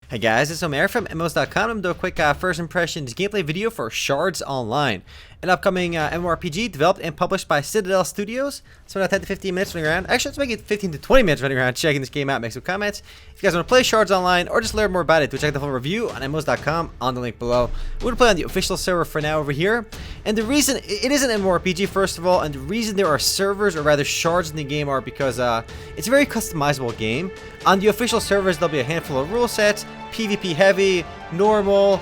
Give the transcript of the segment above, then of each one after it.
Hey guys, it's Omer from MMOs.com. I'm doing a quick first impressions gameplay video for Shards Online, an upcoming MMORPG developed and published by Citadel Studios. So about 10 to 15 minutes running around. Actually, let's make it 15 to 20 minutes running around, checking this game out, make some comments. If you guys want to play Shards Online or just learn more about it, do check the full review on MMOs.com on the link below. We're going to play on the official server for now over here. And the reason it is an MMORPG, first of all, and the reason there are servers, or rather shards in the game, are because it's a very customizable game. On the official servers, there'll be a handful of rule sets, PvP heavy, normal,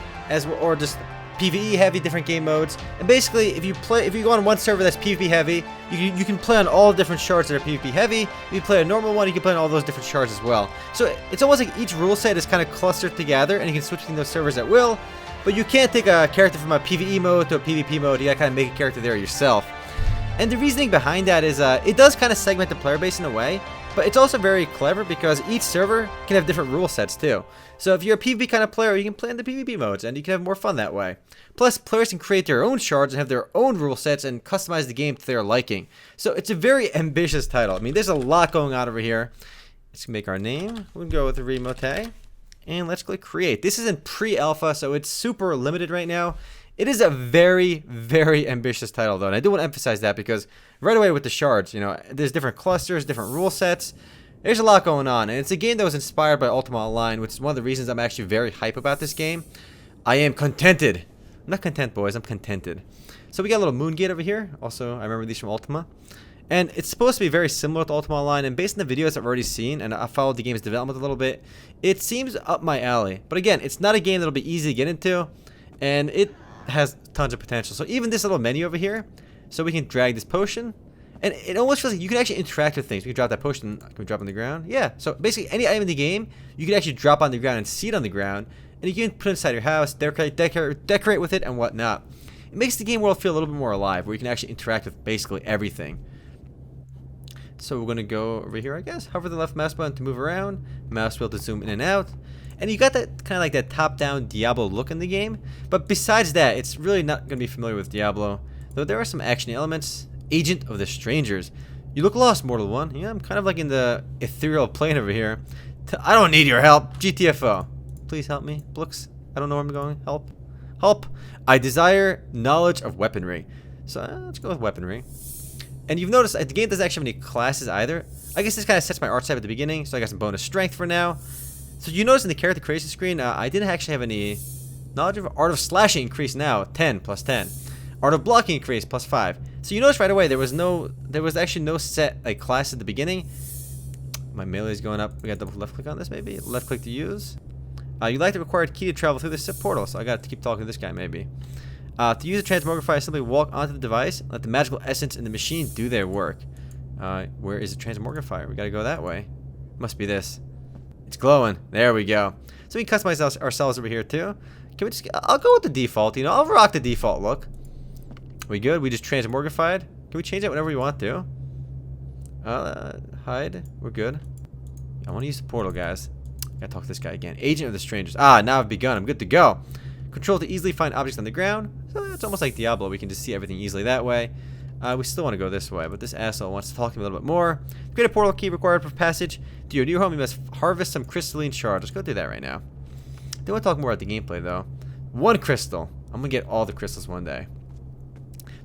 or just PvE heavy, different game modes. And basically, if you go on one server that's PvP heavy, you can play on all different shards that are PvP heavy. If you play a normal one, you can play on all those different shards as well. So it's almost like each rule set is kind of clustered together, and you can switch between those servers at will. But you can't take a character from a PvE mode to a PvP mode. You gotta kind of make a character there yourself. And the reasoning behind that is it does kind of segment the player base in a way, but it's also very clever because each server can have different rule sets too. So if you're a PvP kind of player, you can play in the PvP modes and you can have more fun that way. Plus, players can create their own shards and have their own rule sets and customize the game to their liking. So it's a very ambitious title. I mean, there's a lot going on over here. Let's make our name. We'll go with Remote. And let's click create. This is in pre-alpha, so it's super limited right now. It is a very, very ambitious title, though, and I do want to emphasize that because right away with the shards, you know, there's different clusters, different rule sets. There's a lot going on, and it's a game that was inspired by Ultima Online, which is one of the reasons I'm actually very hype about this game. I am contented. I'm not content, boys. I'm contented. So we got a little moon gate over here. Also, I remember these from Ultima. And it's supposed to be very similar to Ultima Online, and based on the videos I've already seen, and I followed the game's development a little bit, it seems up my alley. But again, it's not a game that'll be easy to get into, and it has tons of potential. So even this little menu over here, so we can drag this potion, and it almost feels like you can actually interact with things. We can drop that potion. Can we drop on the ground? Yeah. So basically, any item in the game, you can actually drop on the ground and see it on the ground, and you can put it inside your house, decorate with it, and whatnot. It makes the game world feel a little bit more alive, where you can actually interact with basically everything. So we're gonna go over here, I guess. Hover the left mouse button to move around, mouse wheel to zoom in and out. And you got that kind of like that top-down Diablo look in the game. But besides that, it's really not going to be familiar with Diablo. Though there are some action elements. Agent of the Strangers. You look lost, Mortal One. Yeah, I'm kind of like in the ethereal plane over here. I don't need your help. GTFO. Please help me, Blux. I don't know where I'm going. Help. Help. I desire knowledge of weaponry. So let's go with weaponry. And you've noticed the game doesn't actually have any classes either. I guess this kind of sets my art type at the beginning. So I got some bonus strength for now. So you notice in the character creation screen, I didn't actually have any knowledge of art of slashing increased now, 10 plus 10. Art of blocking increased plus 5. So you notice right away there was actually no set like class at the beginning. My melee is going up. We got double left click on this maybe. Left click to use. You like the required key to travel through this portal, so I got to keep talking to this guy maybe. To use the transmogrifier, simply walk onto the device, let the magical essence in the machine do their work. Where is the transmogrifier? We gotta go that way. Must be this. It's glowing. There we go. So we can customize ourselves over here too. Can we just? I'll go with the default. You know, I'll rock the default look. We good? We just transmogrified. Can we change that whenever we want to? Hide. We're good. I want to use the portal, guys. Gotta talk to this guy again. Agent of the Strangers. Ah, now I've begun. I'm good to go. Control to easily find objects on the ground. So it's almost like Diablo. We can just see everything easily that way. We still want to go this way, but this asshole wants to talk to me a little bit more. Create a portal key required for passage to your new home. You must harvest some crystalline shards. Let's go do that right now. Don't want to talk more about the gameplay though. One crystal. I'm gonna get all the crystals one day.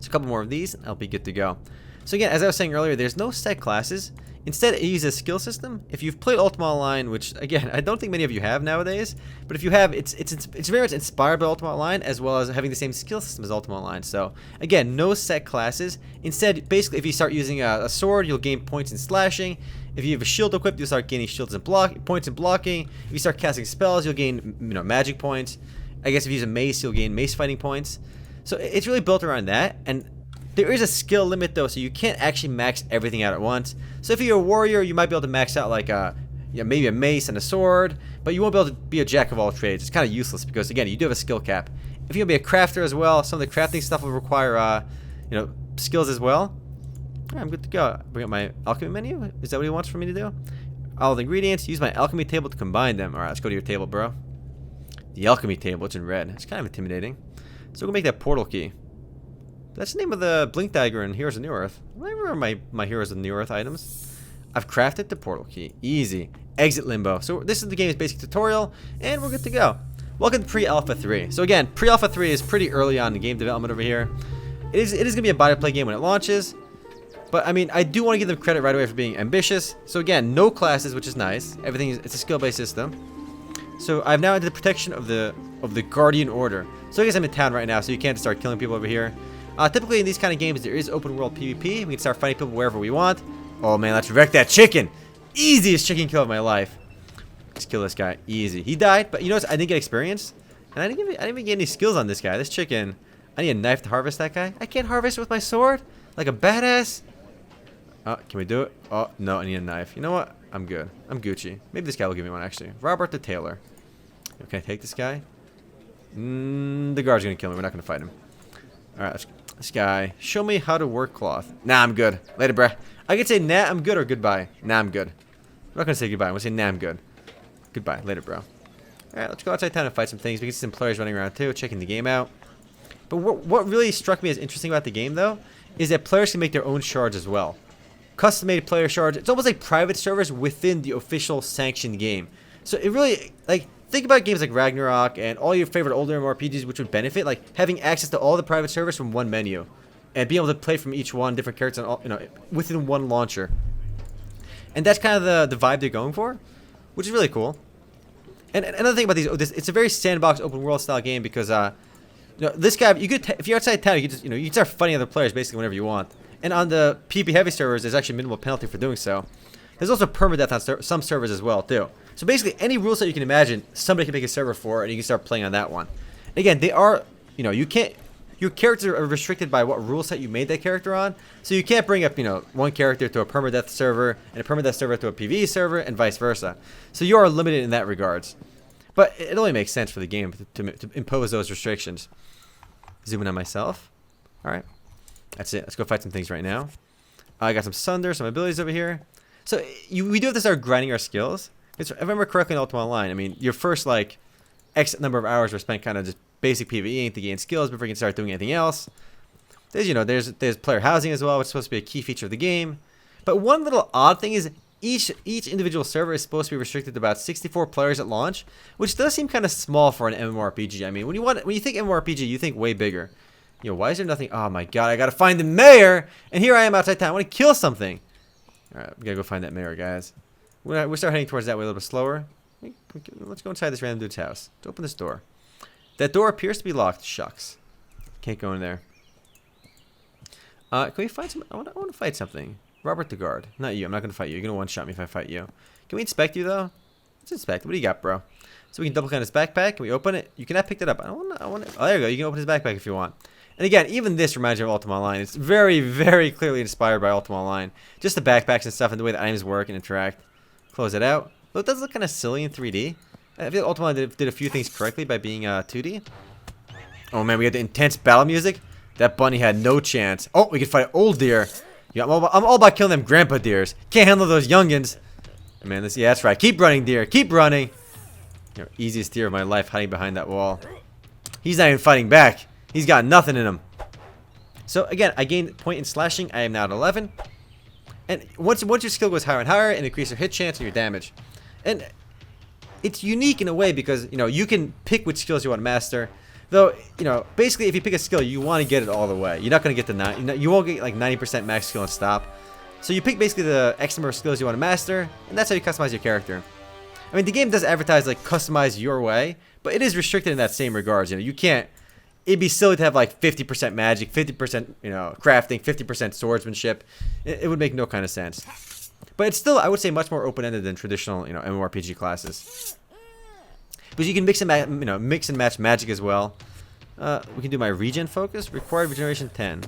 So a couple more of these, and I'll be good to go. So again, as I was saying earlier, there's no set classes. Instead, it uses a skill system. If you've played Ultima Online, which again, I don't think many of you have nowadays, but if you have, it's very much inspired by Ultima Online as well as having the same skill system as Ultima Online. So again, no set classes. Instead, basically, if you start using a sword, you'll gain points in slashing. If you have a shield equipped, you'll start gaining shields and points in blocking. If you start casting spells, you'll gain magic points. I guess if you use a mace, you'll gain mace fighting points. So it's really built around that. And there is a skill limit though, so you can't actually max everything out at once. So if you're a warrior, you might be able to max out like maybe a mace and a sword, but you won't be able to be a jack of all trades. It's kind of useless because again, you do have a skill cap. If you'll be a crafter as well, some of the crafting stuff will require skills as well. All right, I'm good to go. Bring up my alchemy menu. Is that what he wants for me to do? All the ingredients. Use my alchemy table to combine them. All right, let's go to your table, bro. The alchemy table. It's in red. It's kind of intimidating. So we'll make that portal key. That's the name of the blink dagger in Heroes of New Earth. I remember my Heroes of New Earth items. I've crafted the portal key. Easy. Exit limbo. So this is the game's basic tutorial, and we're good to go. Welcome to Pre-Alpha 3. So again, Pre-Alpha 3 is pretty early on in game development over here. It is going to be a buy-to-play game when it launches. But, I mean, I do want to give them credit right away for being ambitious. So again, no classes, which is nice. Everything is, it's a skill-based system. So I've now entered the protection of the Guardian Order. So I guess I'm in town right now, so you can't start killing people over here. Typically in these kind of games, there is open world PvP. We can start fighting people wherever we want. Oh man, let's wreck that chicken. Easiest chicken kill of my life. Let's kill this guy. Easy. He died, but you notice I didn't get experience. And I didn't even get any skills on this guy. This chicken. I need a knife to harvest that guy. I can't harvest it with my sword? Like a badass? Can we do it? Oh, no, I need a knife. You know what? I'm good. I'm Gucci. Maybe this guy will give me one, actually. Robert the Tailor. Okay, take this guy. The guard's gonna kill me. We're not gonna fight him. Alright, this guy. Show me how to work cloth. Nah, I'm good. Later, bruh. I could say, nah, I'm good, or goodbye. Nah, I'm good. I'm not gonna say goodbye. I'm gonna say, nah, I'm good. Goodbye. Later, bro. Alright, let's go outside town and fight some things. We can see some players running around, too, checking the game out. But what really struck me as interesting about the game, though, is that players can make their own shards as well. Custom-made player shards. It's almost like private servers within the official sanctioned game. So it really, like, think about games like Ragnarok and all your favorite older MMORPGs, which would benefit, like having access to all the private servers from one menu, and being able to play from each one, different characters, and all, you know, within one launcher. And that's kind of the vibe they're going for, which is really cool. And another thing about it's a very sandbox open world style game because, you know, this guy, you could if you're outside town, you could just, you know, you can start fighting other players basically whenever you want. And on the PvP heavy servers, there's actually minimal penalty for doing so. There's also permadeath on some servers as well, too. So basically, any rule set you can imagine, somebody can make a server for, and you can start playing on that one. And again, they are, you know, you can't, your characters are restricted by what rule set you made that character on. So you can't bring up, you know, one character to a permadeath server, and a permadeath server to a PvE server, and vice versa. So you are limited in that regards. But it only makes sense for the game to impose those restrictions. Zooming on myself. Alright. That's it. Let's go fight some things right now. I got some Sunder, some abilities over here. So we do have to start grinding our skills. If I remember correctly in Ultima Online, I mean, your first, like, X number of hours were spent kind of just basic PvEing to gain skills before you can start doing anything else. There's, you know, there's player housing as well, which is supposed to be a key feature of the game. But one little odd thing is each individual server is supposed to be restricted to about 64 players at launch, which does seem kind of small for an MMORPG. I mean, when you think MMORPG, you think way bigger. You know, why is there nothing? Oh my god, I gotta find the mayor! And here I am outside town. I want to kill something. Alright, we gotta go find that mayor, guys. We'll start heading towards that way a little bit slower. Let's go inside this random dude's house. Let's open this door. That door appears to be locked. Shucks. Can't go in there. Can we find some? I want to fight something. Robert the guard. Not you. I'm not going to fight you. You're going to one-shot me if I fight you. Can we inspect you, though? Let's inspect. What do you got, bro? So we can double-click on his backpack. Can we open it? You cannot pick that up. I want it. Oh, there you go. You can open his backpack if you want. And again, even this reminds me of Ultima Online. It's very, very clearly inspired by Ultima Online. Just the backpacks and stuff and the way the items work and interact. Close it out. Though it does look kind of silly in 3D. I feel like Ultima Online did a few things correctly by being 2D. Oh man, we got the intense battle music. That bunny had no chance. Oh, we can fight old deer. Yeah, I'm all about killing them grandpa deers. Can't handle those youngins. Man, yeah, that's right. Keep running, deer. Keep running. You know, easiest deer of my life hiding behind that wall. He's not even fighting back. He's got nothing in him. So again, I gained point in slashing. I am now at 11. And once your skill goes higher and higher, and increase your hit chance and your damage. And it's unique in a way because, you know, you can pick which skills you want to master. Though, you know, basically if you pick a skill, you want to get it all the way. You're not going to get the 9. You won't get like 90% max skill and stop. So you pick basically the X number of skills you want to master, and that's how you customize your character. I mean, the game does advertise like customize your way, but it is restricted in that same regards. You know, you can't. It'd be silly to have like 50% magic, 50%, you know, crafting, 50% swordsmanship. It would make no kind of sense. But it's still, I would say, much more open-ended than traditional, you know, MMORPG classes. But you can mix and match magic as well. We can do my regen focus. Required regeneration 10.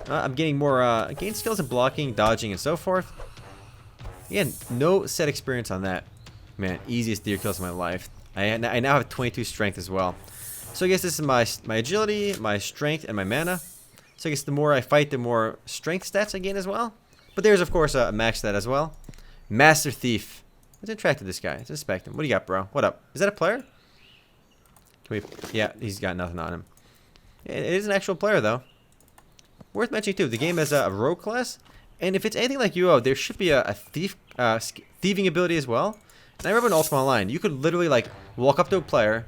I'm getting more, gain skills in blocking, dodging, and so forth. Again, no set experience on that. Man, easiest deer kills of my life. I now have 22 strength as well. So I guess this is my agility, my strength, and my mana. So I guess the more I fight, the more strength stats I gain as well. But there's, of course, a max stat as well. Master Thief. Let's interact with this guy. Let's inspect him. What do you got, bro? What up? Is that a player? Can we? Yeah, he's got nothing on him. It is an actual player, though. Worth mentioning, too. The game has a rogue class. And if it's anything like UO, there should be a thieving ability as well. And I remember in Ultima Online, you could literally like walk up to a player,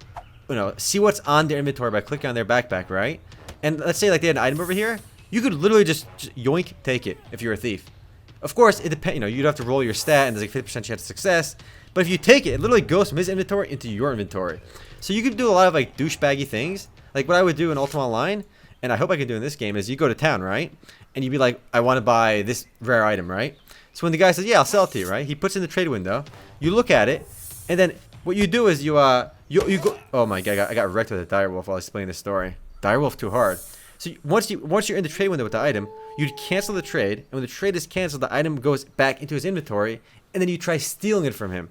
see what's on their inventory by clicking on their backpack, right? And let's say like they had an item over here, you could literally just yoink, take it if you're a thief. Of course, it depends. You'd have to roll your stat, and there's like 50% chance of success. But if you take it, it literally goes from his inventory into your inventory. So you could do a lot of like douchebaggy things. Like what I would do in Ultima Online, and I hope I can do in this game, is you go to town, right? And you'd be like, I want to buy this rare item, right? So when the guy says, yeah, I'll sell it to you, right? He puts it in the trade window. You look at it, and then what you do is you go. Oh my god, I got wrecked with a direwolf while I was explaining this story. Direwolf too hard. So once you're in the trade window with the item, you'd cancel the trade, and when the trade is canceled, the item goes back into his inventory, and then you try stealing it from him.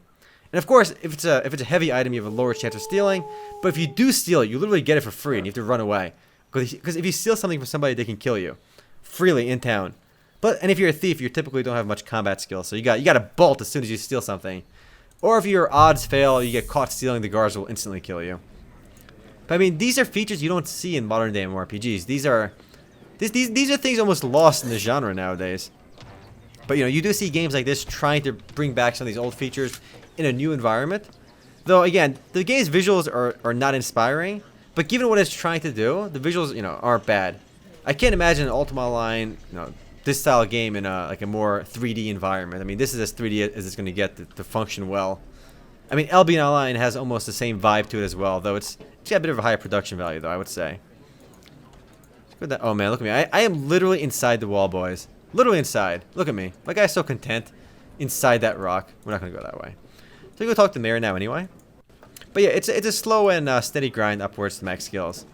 And of course, if it's a heavy item, you have a lower chance of stealing. But if you do steal it, you literally get it for free, and you have to run away. Because if you steal something from somebody, they can kill you freely in town. And if you're a thief, you typically don't have much combat skill, so you got to bolt as soon as you steal something. Or if your odds fail, you get caught stealing, the guards will instantly kill you. But I mean, these are features you don't see in modern day MMORPGs. These are things almost lost in the genre nowadays. But you do see games like this trying to bring back some of these old features in a new environment. Though again, the game's visuals are not inspiring, but given what it's trying to do, the visuals aren't bad. I can't imagine an Ultima Online this style of game in a more 3D environment. I mean, this is as 3D as it's going to get to function well. I mean, LB Online has almost the same vibe to it as well, though it's got a bit of a higher production value, though, I would say. Oh, man, look at me. I am literally inside the wall, boys. Literally inside. Look at me. My guy's so content inside that rock. We're not going to go that way. So we go talk to Mayor now anyway. But yeah, it's a slow and steady grind upwards to max skills.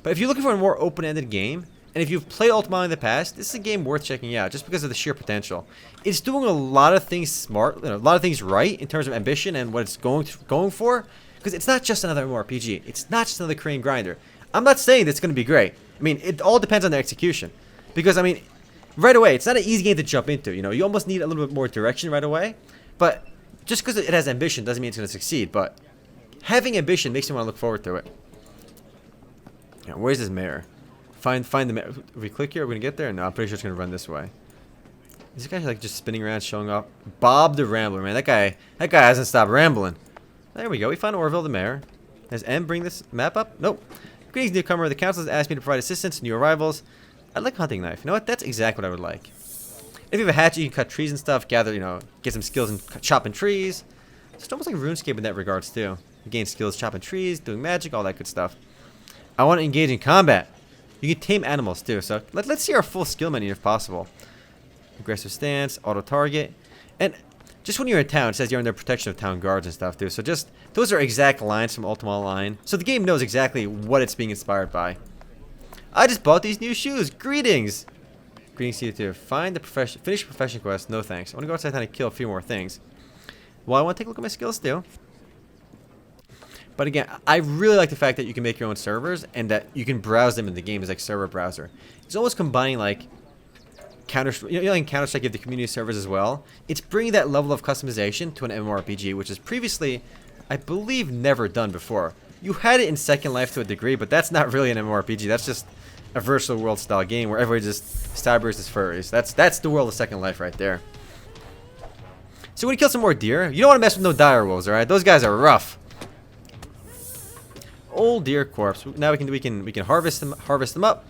But if you're looking for a more open-ended game, and if you've played Ultima in the past, this is a game worth checking out just because of the sheer potential. It's doing a lot of things smart, a lot of things right in terms of ambition and what it's going for. Because it's not just another MMORPG. It's not just another Korean grinder. I'm not saying that it's going to be great. I mean, it all depends on the execution. Because, I mean, right away, it's not an easy game to jump into. You almost need a little bit more direction right away. But just because it has ambition doesn't mean it's going to succeed. But having ambition makes me want to look forward to it. Yeah, where's this mayor? Find the mayor. If we click here, are we going to get there? No, I'm pretty sure it's going to run this way. This guy's like just spinning around, showing off. Bob the Rambler, man. That guy hasn't stopped rambling. There we go. We found Orville the mayor. Has M bring this map up? Nope. Greetings, newcomer. The council has asked me to provide assistance to new arrivals. I'd like a hunting knife. You know what? That's exactly what I would like. If you have a hatchet, you can cut trees and stuff. Gather, get some skills in chopping trees. It's almost like RuneScape in that regards too. You gain skills chopping trees, doing magic, all that good stuff. I want to engage in combat. You can tame animals too. So let's see our full skill menu if possible. Aggressive stance, auto target, and just when you're in town, it says you're under protection of town guards and stuff too. So just those are exact lines from Ultima Online. So the game knows exactly what it's being inspired by. I just bought these new shoes. Greetings. Greetings to you too. Find the profession. Finish profession quest. No thanks. I want to go outside and kill a few more things. Well, I want to take a look at my skills too. But again, I really like the fact that you can make your own servers and that you can browse them in the game as like server browser. It's almost combining like Counter-Strike, in Counter-Strike you have the community servers as well. It's bringing that level of customization to an MMORPG, which is previously, I believe, never done before. You had it in Second Life to a degree, but that's not really an MMORPG. That's just a virtual world style game where everybody just stabbers as furries. That's the world of Second Life right there. So when you kill some more deer, you don't want to mess with no dire wolves, all right? Those guys are rough. Old deer corpse. Now we can harvest them up,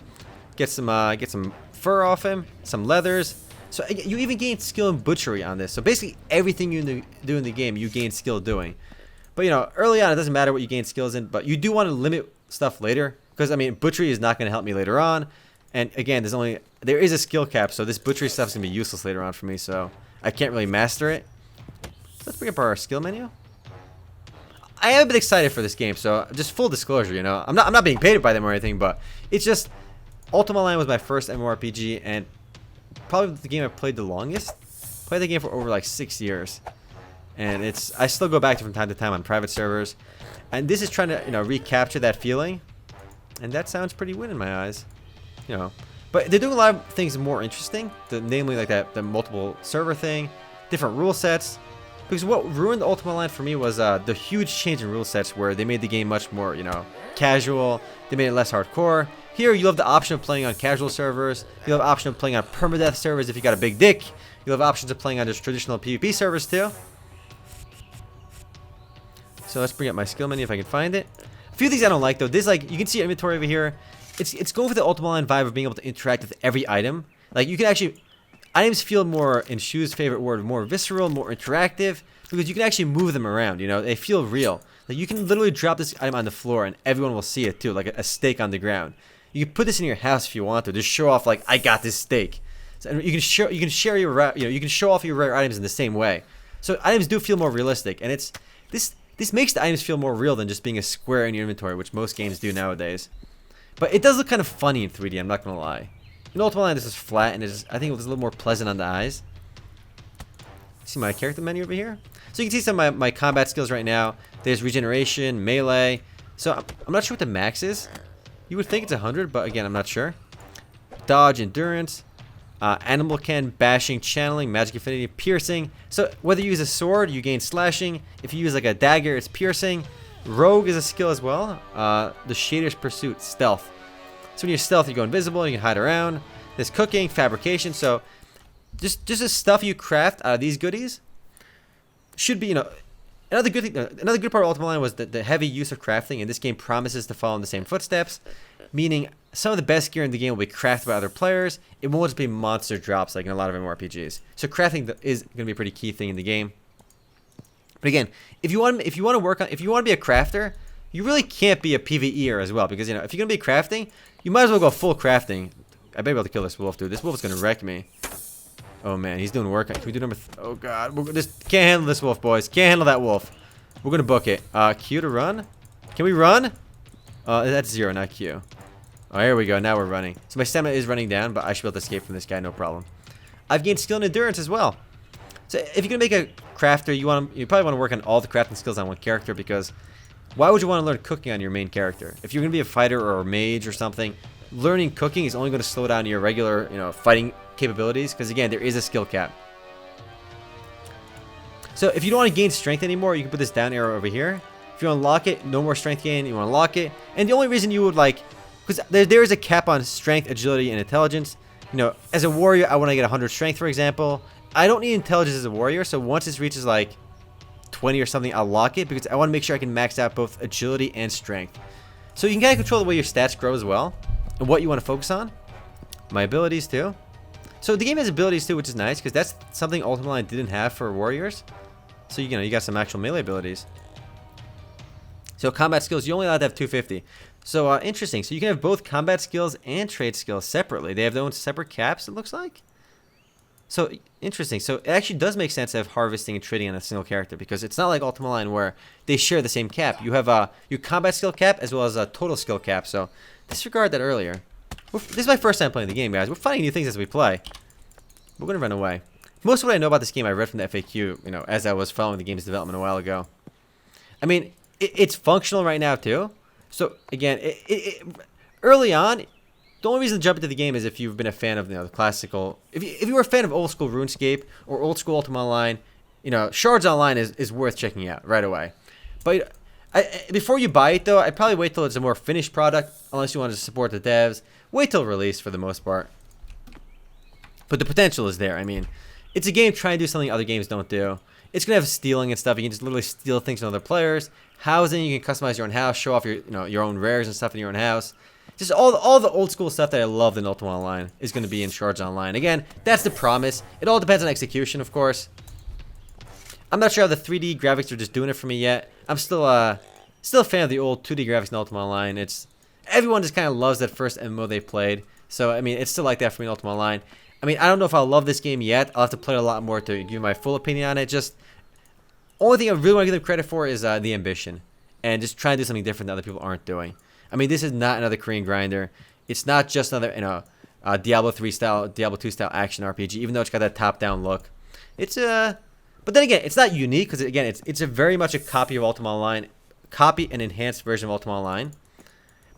get some fur off him, some leathers. So you even gain skill in butchery on this. So basically everything you do in the game, you gain skill doing. But early on it doesn't matter what you gain skills in, but you do want to limit stuff later because I mean butchery is not going to help me later on. And again, there is a skill cap, so this butchery stuff is going to be useless later on for me. So I can't really master it. Let's bring up our skill menu. I am a bit excited for this game, so just full disclosure, I'm not being paid by them or anything, but it's just Ultima Online was my first MMORPG and probably the game I played the longest. Played the game for over like 6 years, and I still go back to from time to time on private servers, and this is trying to recapture that feeling, and that sounds pretty win in my eyes, But they're doing a lot of things more interesting, namely like the multiple server thing, different rule sets. Because what ruined the Ultima Online for me was the huge change in rule sets where they made the game much more, you know, casual. They made it less hardcore. Here, you have the option of playing on casual servers. You have the option of playing on permadeath servers if you got a big dick. You have options of playing on just traditional PvP servers too. So let's bring up my skill menu if I can find it. A few things I don't like though. This, like, you can see your inventory over here. It's going for the Ultima Online vibe of being able to interact with every item. Like, you can actually, items feel more, in Shu's favorite word, more visceral, more interactive, because you can actually move them around, you know, they feel real. Like, you can literally drop this item on the floor and everyone will see it too, like a steak on the ground. You can put this in your house if you want to, just show off, like, I got this steak. So, and you can share your, you know, you can show off your rare items in the same way. So items do feel more realistic, and it's, this makes the items feel more real than just being a square in your inventory, which most games do nowadays. But it does look kind of funny in 3D, I'm not gonna lie. In Ultima Online, this is flat, and I think it was a little more pleasant on the eyes. See my character menu over here? So you can see some of my combat skills right now. There's regeneration, melee. So I'm not sure what the max is. You would think it's 100, but again, I'm not sure. Dodge, endurance, animal ken, bashing, channeling, magic affinity, piercing. So whether you use a sword, you gain slashing. If you use like a dagger, it's piercing. Rogue is a skill as well. The shader's pursuit, stealth. So when you're stealth, you go invisible, you can hide around. There's cooking, fabrication. So just the stuff you craft out of these goodies should be, you know, another good thing. Another good part of Ultima Online was the heavy use of crafting, and this game promises to follow in the same footsteps. Meaning, some of the best gear in the game will be crafted by other players. It won't just be monster drops like in a lot of MMORPGs. So crafting is going to be a pretty key thing in the game. But again, if you want to be a crafter, you really can't be a PvEer as well, because, you know, if you're gonna be crafting, you might as well go full crafting. I better be able to kill this wolf, dude. This wolf is gonna wreck me. Oh man, he's doing work. Can we do number? Oh god, we're just can't handle this wolf, boys. Can't handle that wolf. We're gonna book it. Q to run. Can we run? That's 0, not Q. Oh, here we go. Now we're running. So my stamina is running down, but I should be able to escape from this guy, no problem. I've gained skill and endurance as well. So if you're gonna make a crafter, you probably want to work on all the crafting skills on one character, because why would you want to learn cooking on your main character? If you're gonna be a fighter or a mage or something, learning cooking is only going to slow down your regular, you know, fighting capabilities, because again, there is a skill cap. So if you don't want to gain strength anymore, you can put this down arrow over here. If you unlock it, no more strength gain. You want to lock it, and the only reason you would like, because there is a cap on strength, agility, and intelligence. You know, as a warrior, I want to get 100 strength, for example. I don't need intelligence as a warrior, so once this reaches like 20 or something, I'll lock it, because I want to make sure I can max out both agility and strength. So you can kind of control the way your stats grow as well, and what you want to focus on. My abilities too. So the game has abilities too, which is nice, because that's something Ultima Online didn't have for warriors. So you know, you got some actual melee abilities. So combat skills, you only allowed to have 250. So interesting. So you can have both combat skills and trade skills separately. They have their own separate caps, it looks like. So interesting. So it actually does make sense to have harvesting and trading on a single character, because it's not like Ultima Online where they share the same cap. You have your combat skill cap as well as a total skill cap. So disregard that earlier. This is my first time playing the game, guys. We're finding new things as we play. We're gonna run away. Most of what I know about this game I read from the FAQ, you know, as I was following the game's development a while ago. I mean, it's functional right now too. So again, early on, the only reason to jump into the game is if you've been a fan of, you know, the classical. If you were a fan of old school RuneScape or old school Ultima Online, you know, Shards Online is worth checking out right away. But before you buy it though, I'd probably wait till it's a more finished product, unless you want to support the devs. Wait till release for the most part. But the potential is there. I mean, it's a game trying to do something other games don't do. It's gonna have stealing and stuff. You can just literally steal things from other players. Housing, you can customize your own house, show off your, you know, your own rares and stuff in your own house. Just all the old school stuff that I loved in Ultima Online is going to be in Shards Online. Again, that's the promise. It all depends on execution, of course. I'm not sure how the 3D graphics are just doing it for me yet. I'm still a fan of the old 2D graphics in Ultima Online. Everyone just kind of loves that first MMO they played. So I mean, it's still like that for me in Ultima Online. I mean, I don't know if I'll love this game yet. I'll have to play it a lot more to give my full opinion on it. Just only thing I really want to give them credit for is the ambition, and just try to do something different that other people aren't doing. I mean, this is not another Korean grinder. It's not just another, you know, Diablo 3 style, Diablo 2 style action RPG, even though it's got that top-down look. But then again, it's not unique, because again, it's a very much a copy of Ultima Online, copy and enhanced version of Ultima Online.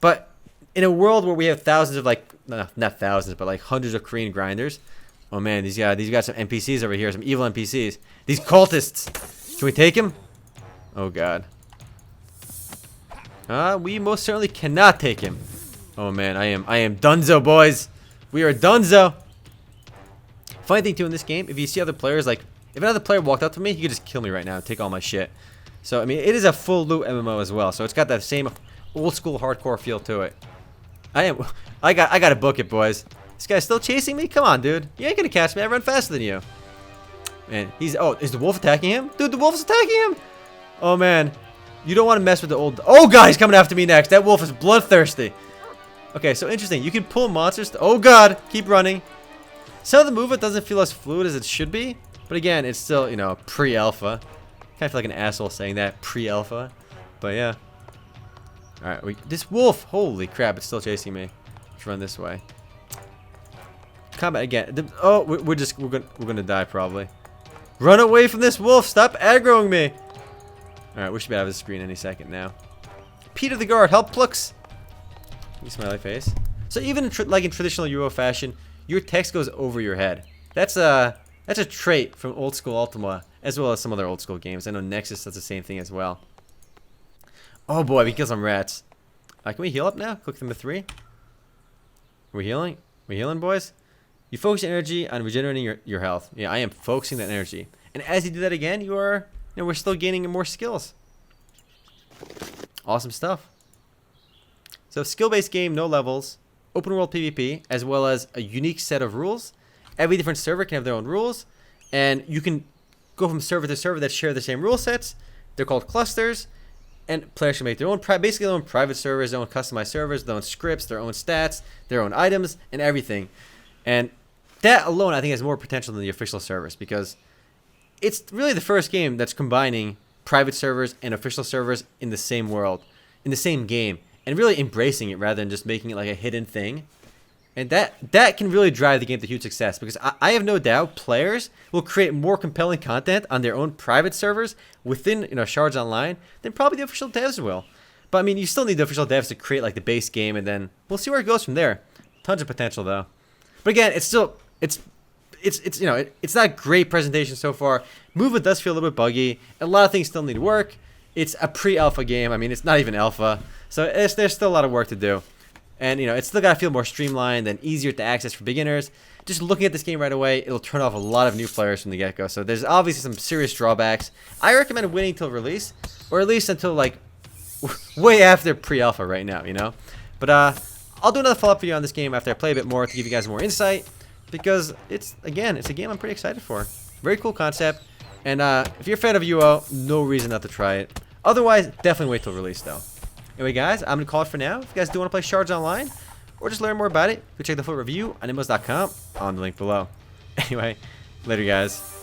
But in a world where we have thousands of, like, not thousands, but like hundreds of Korean grinders. Oh man, these got some NPCs over here, some evil NPCs. These cultists. Can we take him? Oh god. We most certainly cannot take him. Oh man, I am dunzo, boys. We are dunzo. Funny thing too in this game, if you see other players, like if another player walked up to me, he could just kill me right now and take all my shit. So I mean, it is a full loot MMO as well, so it's got that same old school hardcore feel to it. I gotta book it, boys. This guy's still chasing me? Come on, dude. You ain't gonna catch me. I run faster than you. Man, oh, is the wolf attacking him? Dude, the wolf's attacking him! Oh man. You don't want to mess with the old... Oh god, he's coming after me next. That wolf is bloodthirsty. Okay, so interesting. You can pull monsters. Oh god, keep running. Some of the movement doesn't feel as fluid as it should be. But again, it's still, you know, pre-alpha. Kind of feel like an asshole saying that, pre-alpha. But yeah. Alright, this wolf, holy crap, it's still chasing me. Let's run this way. Combat again. Oh, we're gonna die probably. Run away from this wolf! Stop aggroing me! Alright, we should be out of the screen any second now. Peter the guard, help Plux! Smiley face. So even in like in traditional Euro fashion, your text goes over your head. That's a trait from old school Ultima, as well as some other old school games. I know Nexus does the same thing as well. Oh boy, we killed some rats. Can we heal up now? Click number 3. We're healing? We're healing, boys? You focus your energy on regenerating your health. Yeah, I am focusing that energy. And as you do that again, we're still gaining more skills. Awesome stuff. So skill-based game, no levels, open world PvP, as well as a unique set of rules. Every different server can have their own rules, and you can go from server to server that share the same rule sets. They're called clusters, and players can make their own, basically their own private servers, their own customized servers, their own scripts, their own stats, their own items, and everything. And that alone, I think, has more potential than the official servers, because it's really the first game that's combining private servers and official servers in the same world, in the same game, and really embracing it rather than just making it like a hidden thing. And that can really drive the game to huge success, because I have no doubt players will create more compelling content on their own private servers within, you know, Shards Online than probably the official devs will. But I mean, you still need the official devs to create like the base game, and then we'll see where it goes from there. Tons of potential though. But again, it's still it's you know, it's not great presentation so far. Movement does feel a little bit buggy. A lot of things still need work. It's a pre-alpha game. I mean, it's not even alpha, so there's still a lot of work to do. And you know, it's still got to feel more streamlined and easier to access for beginners. Just looking at this game right away, it'll turn off a lot of new players from the get-go. So there's obviously some serious drawbacks. I recommend waiting till release, or at least until like way after pre-alpha right now, you know. But I'll do another follow-up video on this game after I play a bit more to give you guys more insight, because it's a game I'm pretty excited for. Very cool concept, and if you're a fan of UO, no reason not to try it. Otherwise, definitely wait till release though. Anyway, guys, I'm gonna call it for now. If you guys do want to play Shards Online, or just learn more about it, go check the full review on MMOs.com on the link below. Anyway, later, guys.